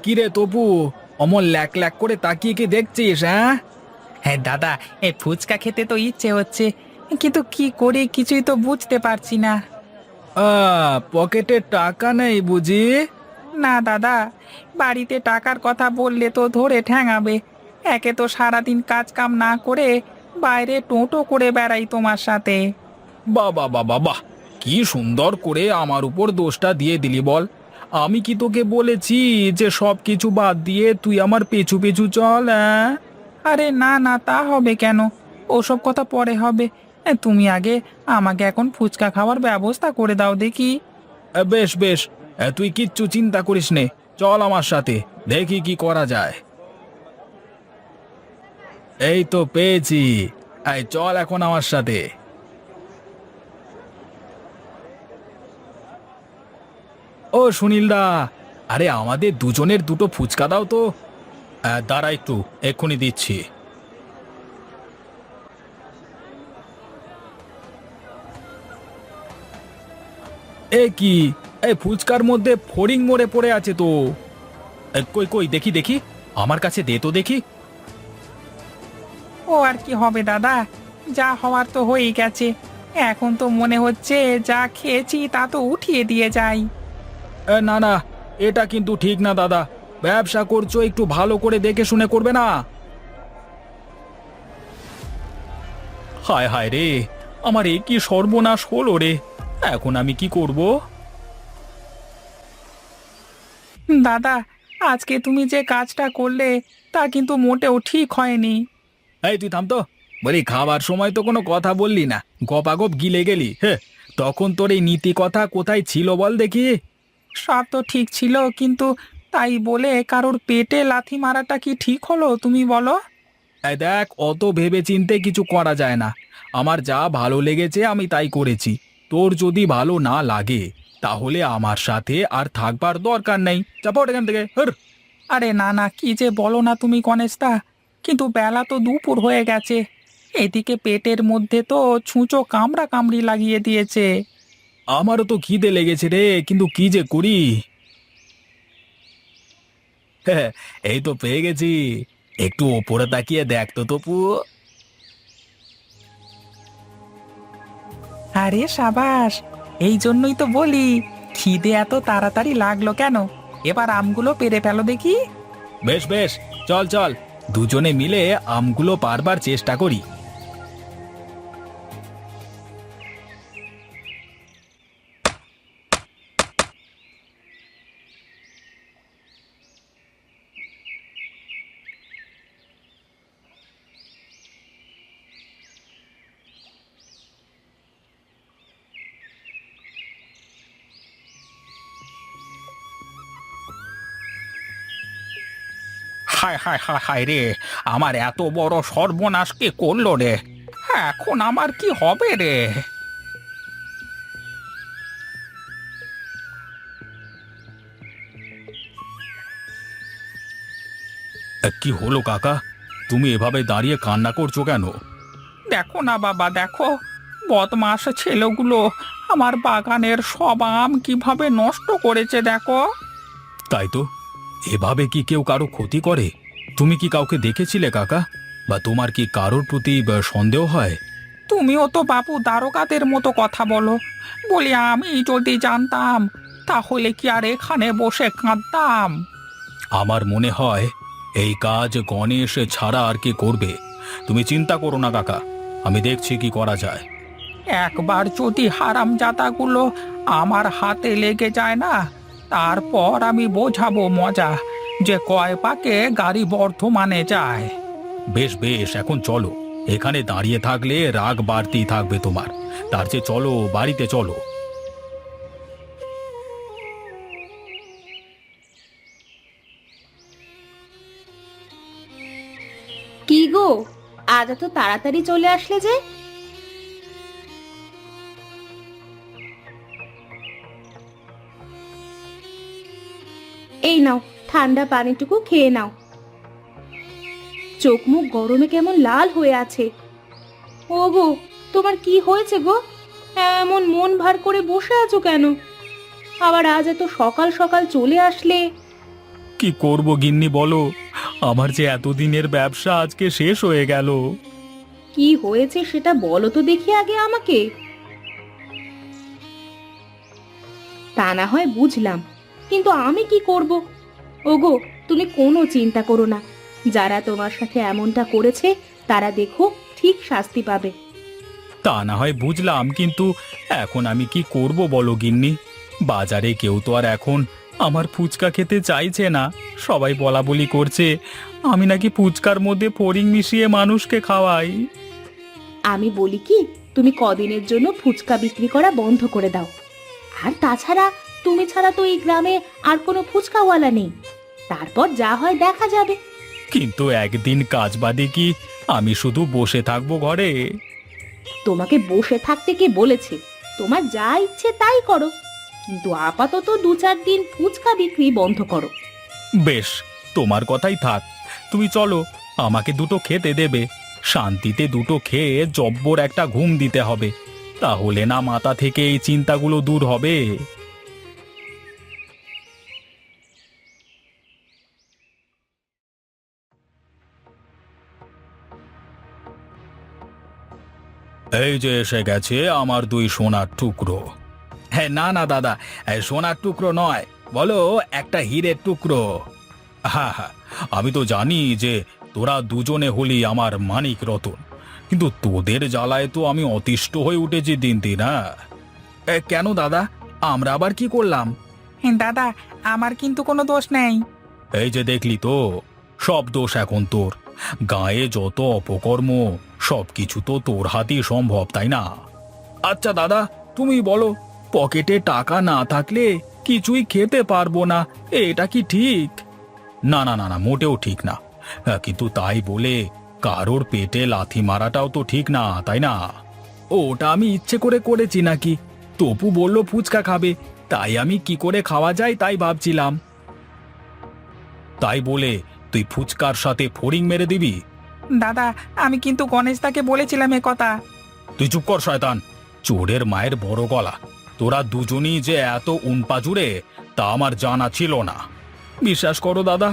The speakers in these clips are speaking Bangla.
কিরে তপু, অমন ল্যাক ল্যাক করে তাকিয়ে কি দেখছিস? হ্যাঁ, হ্যাঁ দাদা, এই ফুচকা খেতে তো ইচ্ছে হচ্ছে, কিন্তু কি করি কিছুই তো বুঝতে পারছি না। পকেটে টাকা নেই বুঝি? না দাদা, বাড়িতে টাকার কথা বললে তো ধরে ঠ্যাঙাবে। একে তো সারাদিন কাজ কাম না করে বাইরে টোটো করে বেড়াই তোমার সাথে। বাবা বাবা বাহ, কি সুন্দর করে আমার উপর দোষটা দিয়ে দিলি বল। আমি কি তোকে বলেছি যে সব কিছু বাদ দিয়ে তুই আমার পেছু পেছু চল? হ্যাঁ, আরে না না, তা হবে কেন? ওসব কথা পরে হবে। তুমি আগে আমাকে এখন ফুচকা খাওয়ার ব্যবস্থা করে দাও দেখি। বেশ বেশ, তুই কিচ্ছু চিন্তা করিস নে, চল আমার সাথে, দেখি কি করা যায়। এই তো পেয়েছি, এই চল এখন আমার সাথে। ও সুনীল দা, আরে আমাদের দুজনের দুটো ফুচকা দাও তো। দাঁড়া একটু, এক্ষুনি দিচ্ছি। এ কি, এই ফুচকার মধ্যে ফড়িং মরে পড়ে আছে তো। কই কই দেখি দেখি, আমার কাছে দে তো দেখি। ও আর কি হবে দাদা, যা হওয়ার তো হয়েই গেছে। এখন তো মনে হচ্ছে যা খেয়েছি তা তো উঠিয়ে দিয়ে যাই। না না, এটা কিন্তু ঠিক না দাদা, ব্যবসা করছো একটু ভালো করে দেখে শুনে করবে না? হায় হায় রে, আমার এ কি সর্বনাশ হলো রে, এখন আমি কি করব? দাদা, আজকে তুমি যে কাজটা করলে তা কিন্তু মোটেও ঠিক হয়নি। এই তুই থাম তো, বলি খাবার সময় তো কোনো কথা বললি না, গপাগপ গিলে গেলি। হ্যাঁ, তখন তোর এই নীতি কথা কোথায় ছিল বল দেখি? সব তো ঠিক ছিল, কিন্তু তাই বলে কারোর পেটে লাথি মারাটা কি ঠিক হলো তুমি বলো? এই দেখ, অত ভেবে চিন্তে কিছু করা যায় না। আমার যা ভালো লেগেছে আমি তাই করেছি। তোর যদি ভালো না লাগে তাহলে আমার সাথে আর থাকবার দরকার নেই, চাপা ওঠ এখান থেকে, হর। আরে না না, কি যে বলো না তুমি গণেশদা, কিন্তু বেলা তো দুপুর হয়ে গেছে। এদিকে পেটের মধ্যে তো ছুঁচো কামড়া কামড়ি লাগিয়ে দিয়েছে। আমারও তো খিদে লেগেছে রে, কিন্তু কি যে করি। হ্যাঁ, এই তো পেয়ে গেছি, একটু ওপরে তাকিয়ে দেখ তো তপু। আরে সাবাস, এই জন্যই তো বলি খিদে এত তাড়াতাড়ি লাগলো কেন। এবার আমগুলো পেরে ফেলো দেখি। বেশ বেশ, চল চল, দুজনে মিলে আমগুলো পারবার চেষ্টা করি। হায় হায় হায় হায় রে, আমার এত বড় সর্বনাশ কে করলো রে। এখন আমার কি হবে রে? কি হলো কাকা, তুমি এভাবে দাঁড়িয়ে কান্না করছো কেন? দেখো না বাবা, দেখো, বদমাস ছেলেগুলো আমার বাগানের সব আম কিভাবে নষ্ট করেছে দেখো। তাই তো, এভাবে কি কেউ কারো ক্ষতি করে? তুমি কি কাউকে দেখেছিলে কাকা, বা তোমার কি কারোর প্রতি সন্দেহ হয়? তুমিও তো বাবু দ্বারকাদের মতো কথা বলো। বলি আমি যদি জানতাম তাহলে কি আর এখানে বসে কাঁদতাম? আমার মনে হয় এই কাজ গণেশ ছাড়া আর কে করবে। তুমি চিন্তা করো না কাকা, আমি দেখছি কি করা যায়। একবার যদি হারামজাদাগুলো আমার হাতে লেগে যায় না, তারপর আমি বোঝাবো মজা যে কয় পাকে গাড়ি বর্ধমানে যায়। বেশ বেশ, এখন চলো, এখানে দাঁড়িয়ে থাকলে রাগ বাড়তেই থাকবে তোমার, তার চেয়ে চলো বাড়িতে চলো। কি গো, আজ এত তাড়াতাড়ি চলে আসলে যে? এই নাও, ঠান্ডা পানিটুকু খেয়ে নাও। চোখ মুখ গরমে কেমন লাল হয়ে আছে। ও গো, তোমার কি হয়েছে গো? এমন মন ভার করে বসে আছো কেন? আবার আজ এত সকাল সকাল চলে আসলে? কি করব গিন্নি বলো, আমার যে এতদিনের ব্যবসা আজকে শেষ হয়ে গেল। কি হয়েছে সেটা বলো তো দেখি আগে আমাকে। তা না হয় বুঝলাম, কিন্তু আমি কি করব? ওগো, তুমি কোনো চিন্তা করো না, যারা তোমার সাথে এমনটা করেছে তারা দেখো ঠিক শাস্তি পাবে। তা না হয় বুঝলাম, কিন্তু এখন আমি কি করব বলো গিন্নি? বাজারে কেউ তো আর এখন আমার ফুচকা খেতে চাইছে না। সবাই বলা বলি করছে আমি নাকি ফুচকার মধ্যে ফড়িং মিশিয়ে মানুষকে খাওয়াই। আমি বলি কি, তুমি কদিনের জন্য ফুচকা বিক্রি করা বন্ধ করে দাও। আর তাছাড়া তুমি ছাড়া তো এই গ্রামে আর কোনো ফুচকাওয়ালা নেই, তারপর যা হয় দেখা যাবে। কিন্তু একদিন কাজ বাদে কি আমি শুধু বসে থাকবো ঘরে? তোমাকে বসে থাকতে কে বলেছে? তোমার যা ইচ্ছে তাই করো, কিন্তু আপাতত 2-4 দিন ফুচকা বিক্রি বন্ধ করো। বেশ, তোমার কথাই থাক। তুমি চলো, আমাকে দুটো খেতে দেবে। শান্তিতে দুটো খেয়ে জব্বর একটা ঘুম দিতে হবে, তাহলে না মাথা থেকে এই চিন্তাগুলো দূর হবে। এই যে এসে গেছে আমার দুই সোনার টুকরো। হ্যাঁ, না না দাদা, সোনার টুকরো নয়, বলো একটা হীরের টুকরো। হ্যাঁ হ্যাঁ, আমি তো জানি যে তোরা দুজনে হলি আমার মানিক রতন, কিন্তু তোদের জ্বালায় তো আমি অতিষ্ঠ হয়ে উঠেছি দিন দিন। হ্যাঁ, কেন দাদা, আমরা আবার কি করলাম? দাদা, আমার কিন্তু কোনো দোষ নেই। এই যে দেখলি তো, সব দোষ এখন তোর। গায়ে যত অপকর্ম, সব কিছু তো তোর হাতেই সম্ভব, তাই না? আচ্ছা দাদা, তুমি বলো, পকেটে টাকা না থাকলে কিছুই খেতে পারবো না, এটা কি ঠিক? না না না না, মোটেও ঠিক না। কিন্তু তাই বলে কারোর পেটে লাথি মারাটাও তো ঠিক না, তাই না? ওটা আমি ইচ্ছে করে করেছি নাকি? তপু বলল ফুচকা খাবে, তাই আমি কি করে খাওয়া যায় তাই ভাবছিলাম। তাই বলে তুই ফুচকার সাথে ফড়িং মেরে দিবি? দাদা, আমি কিন্তু গণেশদাকে বলেছিলাম এ কথা। তুই চুপ কর শয়তান, চোরের মায়ের বড় গলা। তোরা দুজনই যে এত উনপাজুরে তা আমার জানা ছিল না। বিশ্বাস করো দাদা,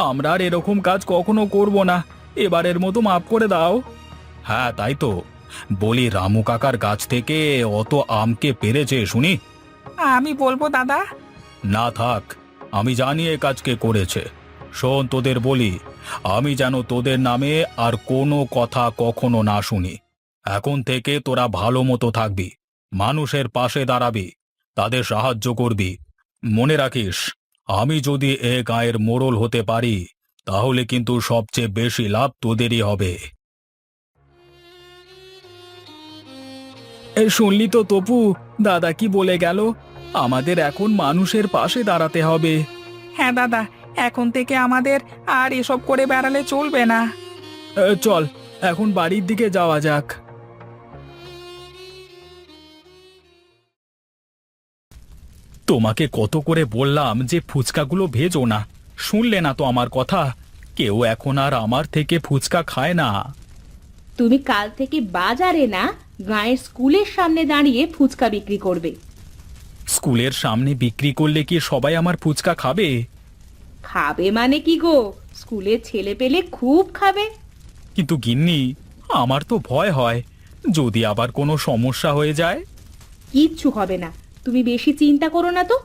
আমরা আর এরকম কাজ কখনো করব না, এবারের মতো মাফ করে দাও। হ্যাঁ তাই তো, বলি রামু কাকার গাছ থেকে অত আমকে পেরেছে শুনি? আমি বলবো দাদা। না থাক, আমি জানি এ কাজ কে করেছে। শোন, তোদের বলি, আমি যেন তোদের নামে আর কোনো কথা কখনো না শুনি। এখন থেকে তোরা ভালো মতো থাকবি, মানুষের পাশে দাঁড়াবি, তাদের সাহায্য করবি। মনে রাখিস, আমি যদি এ গায়ের মোড়ল হতে পারি, তাহলে কিন্তু সবচেয়ে বেশি লাভ তোদেরই হবে। শুনলি তো তপু, দাদা কি বলে গেল? আমাদের এখন মানুষের পাশে দাঁড়াতে হবে। হ্যাঁ দাদা, এখন থেকে আমাদের আর এসব করে বেড়ালে চলবে না। চল, এখন বাড়ির দিকে যাওয়া যাক। তোমাকে কত করে বললাম যে ফুচকাগুলো ভেজো না, শুনলে না তো আমার কথা। কেউ এখন আর আমার থেকে ফুচকা খায় না। তুমি কাল থেকে বাজারে না, গায়ের স্কুলের সামনে দাঁড়িয়ে ফুচকা বিক্রি করবে। স্কুলের সামনে বিক্রি করলে কি সবাই আমার ফুচকা খাবে? খাবে মানে কি গো, স্কুলের ছেলে পেলে খুব খাবে। কিন্তু গিন্নি, আমার তো ভয় হয়, যদি আবার কোনো সমস্যা হয়ে যায়। কিচ্ছু হবে না, তুমি বেশি চিন্তা করো না তো।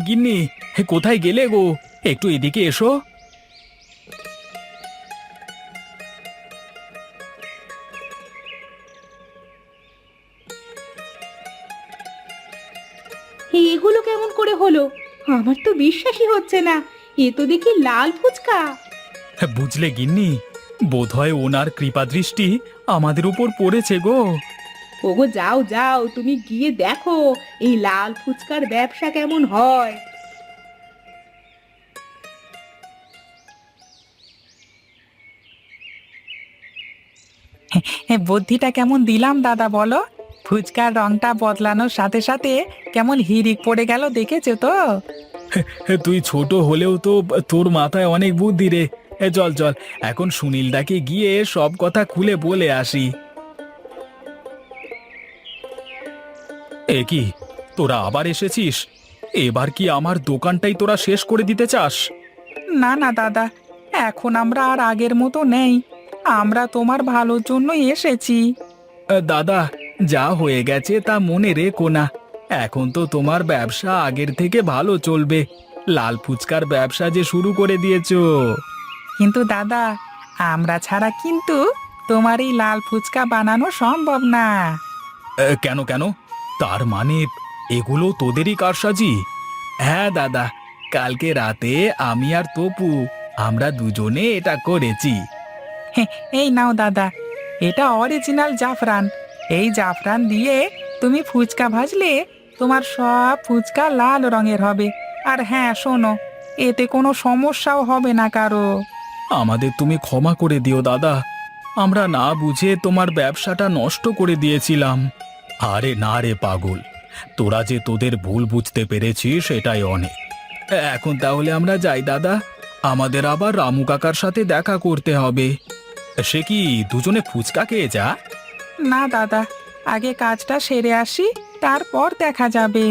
গিন্নি, কোথায় গেলে গো? একটু এদিকে এসো। এগুলো কেমন করে হলো? আমার তো বিশ্বাসই হচ্ছে না, এ তো দেখি লাল ফুচকা। বুঝলে গিন্নি, বোধহয় ওনার কৃপাদৃষ্টি আমাদের উপর পড়েছে গো। ওগো যাও যাও, তুমি গিয়ে দেখো এই লাল ফুচকার ব্যবসা কেমন হয়। বুদ্ধিটা কেমন দিলাম দাদা বলো? ফুচকার রংটা বদলানোর সাথে সাথে কেমন হিড়িক পড়ে গেল, দেখেছো তো? তুই ছোট হলেও তো তোর মাথায় অনেক বুদ্ধি রে। চল চল, এখন সুনীলদাকে গিয়ে সব কথা খুলে বলে আসি। এ কি, তোরা আবার এসেছিস? এবার কি আমার দোকানটাই তোরা শেষ করে দিতে চাস? না না দাদা, এখন আমরা আর আগের মতো নেই। আমরা তোমার ভালোর জন্যই এসেছি। দাদা, যা হয়ে গেছে তা মনে রেখো না। এখন তো তোমার ব্যবসা আগের থেকে ভালো চলবে। লাল ফুচকার ব্যবসা যে শুরু করে দিয়েছো। কিন্তু দাদা, আমরা ছাড়া কিন্তু তোমার এই লাল ফুচকা বানানো সম্ভব না। কেন কেন? তার মানে এগুলো তোদেরই কারসাজি? হ্যাঁ দাদা, কালকে রাতে আমি আর তপু আমরা দুজনে এটা করেছি। এই নাও দাদা, এটা অরিজিনাল জাফরান। এই জাফরান দিয়ে তুমি ফুচকা ভাজলে তোমার সব ফুচকা লাল রঙের হবে। আর হ্যাঁ শোনো, এতে কোনো সমস্যাও হবে না কারো। আমাদের তুমি ক্ষমা করে দিও দাদা, আমরা না বুঝে তোমার ব্যবসাটা নষ্ট করে দিয়েছিলাম। আরে না রে পাগল, তোরা যে তোদের ভুল বুঝতে পেরেছিস সেটাই অনেক। এখন তাহলে আমরা যাই দাদা, আমাদের আবার রামু কাকার সাথে দেখা করতে হবে। সে কি দুজনে ফুচকা খেয়ে যা? না দাদা, আগে কাজটা সেরে আসি, তারপর দেখা যাবে।